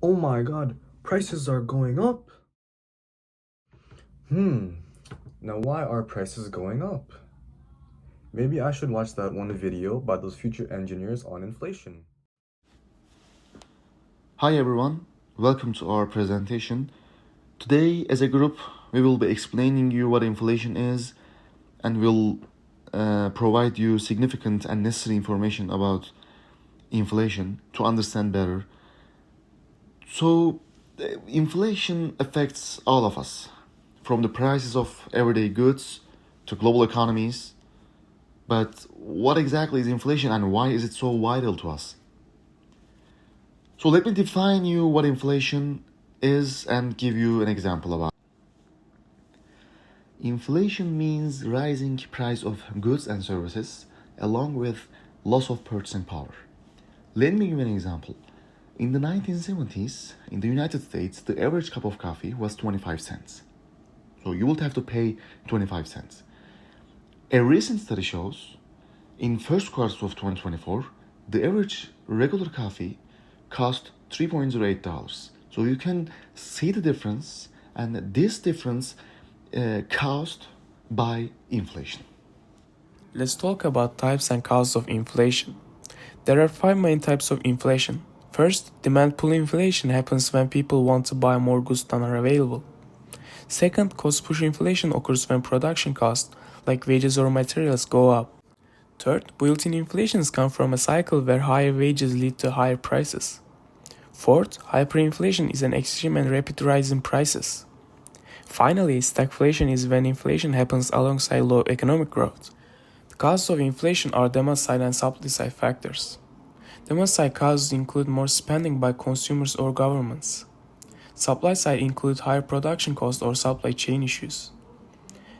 Oh my god, prices are going up. Now why are prices going up? Maybe I should watch that one video by those future engineers on inflation. Hi everyone, welcome to our presentation. Today, as a group, we will be explaining you what inflation is and will provide you significant and necessary information about inflation to understand better. So, inflation affects all of us, from the prices of everyday goods to global economies. But what exactly is inflation and why is it so vital to us? So let me define you what inflation is and give you an example about it. Inflation means rising price of goods and services along with loss of purchasing power. Let me give you an example. In the 1970s, in the United States, the average cup of coffee was 25 cents. So you would have to pay 25 cents. A recent study shows in first quarter of 2024, the average regular coffee cost $3.08. So you can see the difference, and this difference caused by inflation. Let's talk about types and causes of inflation. There are 5 main types of inflation. First, demand pull inflation happens when people want to buy more goods than are available. Second, cost push inflation occurs when production costs, like wages or materials, go up. Third, built-in inflations come from a cycle where higher wages lead to higher prices. Fourth, hyperinflation is an extreme and rapid rise in prices. Finally, stagflation is when inflation happens alongside low economic growth. The causes of inflation are demand-side and supply-side factors. Demand-side causes include more spending by consumers or governments. Supply-side include higher production costs or supply chain issues.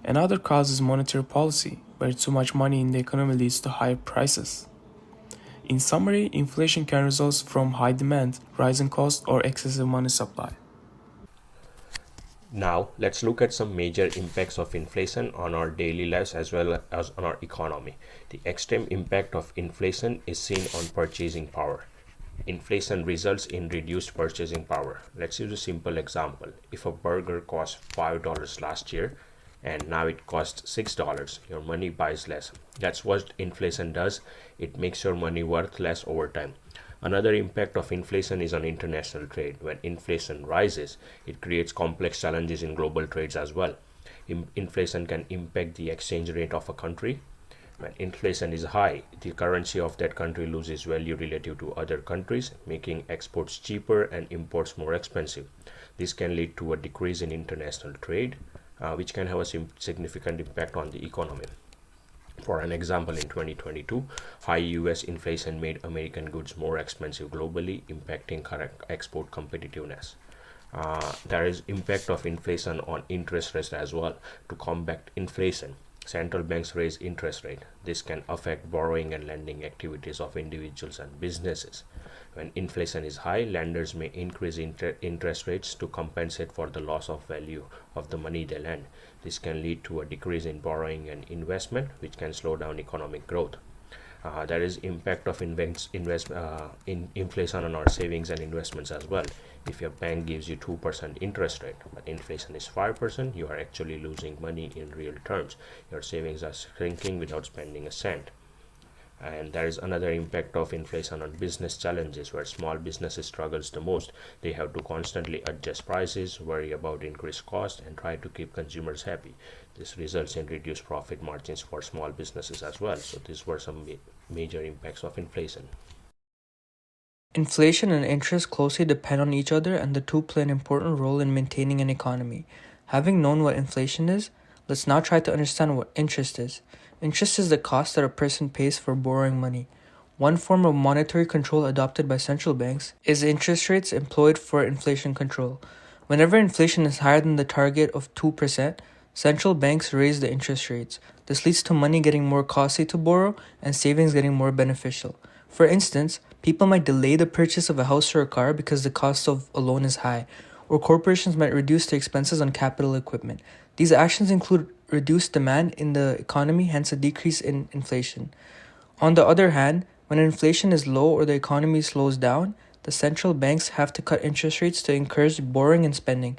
Another cause is monetary policy, where too much money in the economy leads to higher prices. In summary, inflation can result from high demand, rising costs, or excessive money supply. Now, let's look at some major impacts of inflation on our daily lives as well as on our economy. The extreme impact of inflation is seen on purchasing power. Inflation results in reduced purchasing power. Let's use a simple example. If a burger cost $5 last year and now it costs $6, your money buys less. That's what inflation does. It makes your money worth less over time. Another impact of inflation is on international trade. When inflation rises, it creates complex challenges in global trades as well. Inflation can impact the exchange rate of a country. When inflation is high, the currency of that country loses value relative to other countries, making exports cheaper and imports more expensive. This can lead to a decrease in international trade, which can have a significant impact on the economy. For an example, in 2022, high US inflation made American goods more expensive globally, impacting current export competitiveness. There is impact of inflation on interest rates as well. To combat inflation, central banks raise interest rate. This can affect borrowing and lending activities of individuals and businesses. When inflation is high, lenders may increase interest rates to compensate for the loss of value of the money they lend. This can lead to a decrease in borrowing and investment, which can slow down economic growth. There is impact of inflation on our savings and investments as well. If your bank gives you 2% interest rate, but inflation is 5%, you are actually losing money in real terms. Your savings are shrinking without spending a cent. And there is another impact of inflation on business challenges, where small businesses struggles the most. They have to constantly adjust prices, worry about increased cost, and try to keep consumers happy. This results in reduced profit margins for small businesses as well. So these were some major impacts of inflation. Inflation and interest closely depend on each other, and the two play an important role in maintaining an economy. Having known what inflation is, let's now try to understand what interest is. Interest is the cost that a person pays for borrowing money. One form of monetary control adopted by central banks is interest rates employed for inflation control. Whenever inflation is higher than the target of 2%, central banks raise the interest rates. This leads to money getting more costly to borrow and savings getting more beneficial. For instance, people might delay the purchase of a house or a car because the cost of a loan is high, or corporations might reduce their expenses on capital equipment. These actions include reduced demand in the economy, hence a decrease in inflation. On the other hand, When inflation is low or the economy slows down, the central banks have to cut interest rates to encourage borrowing and spending.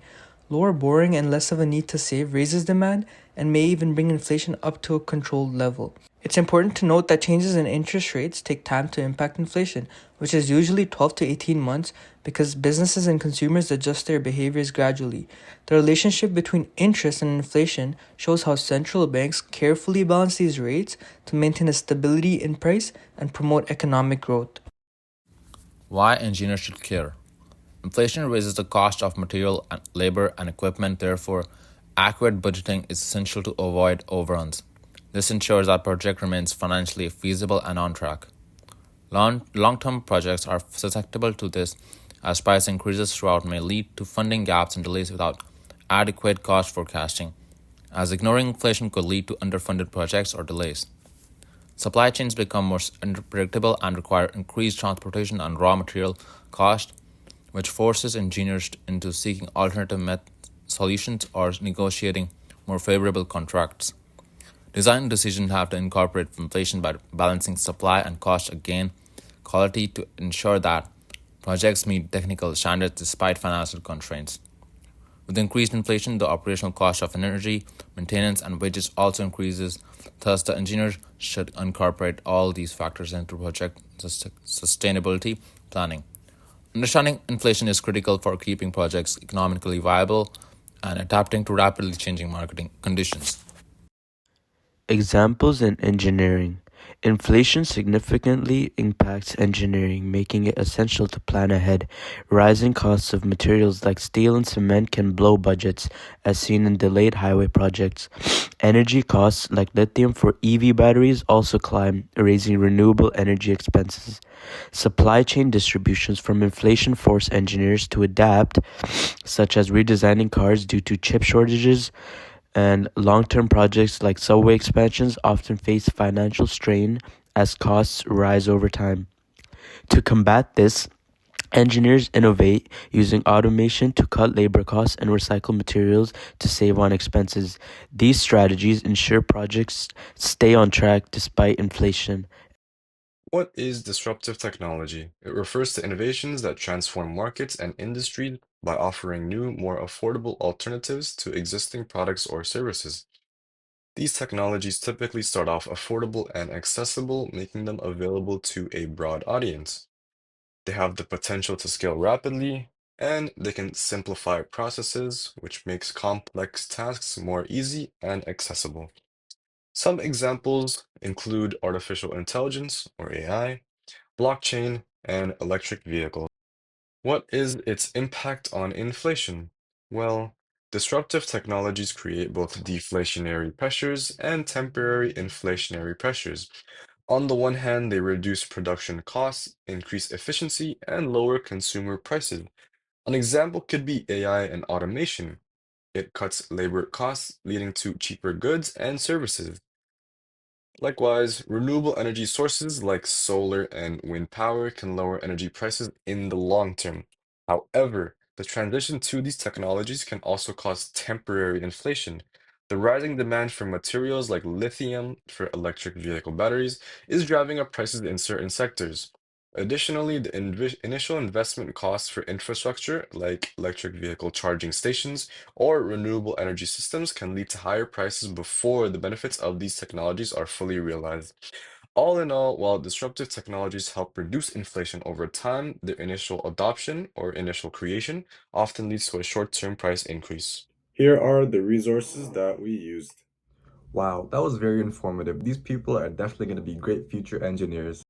Lower borrowing and less of a need to save raises demand and may even bring inflation up to a controlled level. It's important to note that changes in interest rates take time to impact inflation, which is usually 12 to 18 months because businesses and consumers adjust their behaviors gradually. The relationship between interest and inflation shows how central banks carefully balance these rates to maintain a stability in price and promote economic growth. Why engineers should care. Inflation raises the cost of material, and labor, and equipment. Therefore, accurate budgeting is essential to avoid overruns. This ensures our project remains financially feasible and on track. Long-term projects are susceptible to this, as price increases throughout may lead to funding gaps and delays without adequate cost forecasting, as ignoring inflation could lead to underfunded projects or delays. Supply chains become more unpredictable and require increased transportation and raw material cost, which forces engineers into seeking alternative solutions or negotiating more favorable contracts. Design decisions have to incorporate inflation by balancing supply and cost again quality to ensure that projects meet technical standards despite financial constraints. With increased inflation, the operational cost of energy, maintenance, and wages also increases. Thus, the engineers should incorporate all these factors into project sustainability planning. Understanding inflation is critical for keeping projects economically viable and adapting to rapidly changing marketing conditions. Examples in engineering. Inflation significantly impacts engineering, making it essential to plan ahead. Rising costs of materials like steel and cement can blow budgets, as seen in delayed highway projects. Energy costs like lithium for EV batteries also climb, raising renewable energy expenses. Supply chain distributions from inflation force engineers to adapt, such as redesigning cars due to chip shortages, and long-term projects like subway expansions often face financial strain as costs rise over time. To combat this, engineers innovate using automation to cut labor costs and recycle materials to save on expenses. These strategies ensure projects stay on track despite inflation. What is disruptive technology? It refers to innovations that transform markets and industries by offering new, more affordable alternatives to existing products or services. These technologies typically start off affordable and accessible, making them available to a broad audience. They have the potential to scale rapidly, and they can simplify processes, which makes complex tasks more easy and accessible. Some examples include artificial intelligence, or AI, blockchain, and electric vehicles. What is its impact on inflation? Well, disruptive technologies create both deflationary pressures and temporary inflationary pressures. On the one hand, they reduce production costs, increase efficiency, and lower consumer prices. An example could be AI and automation. It cuts labor costs, leading to cheaper goods and services. Likewise, renewable energy sources like solar and wind power can lower energy prices in the long term. However, the transition to these technologies can also cause temporary inflation. The rising demand for materials like lithium for electric vehicle batteries is driving up prices in certain sectors. Additionally, the initial investment costs for infrastructure like electric vehicle charging stations or renewable energy systems can lead to higher prices before the benefits of these technologies are fully realized. All in all, while disruptive technologies help reduce inflation over time, their initial adoption or initial creation often leads to a short-term price increase. Here are the resources that we used. Wow, that was very informative. These people are definitely going to be great future engineers.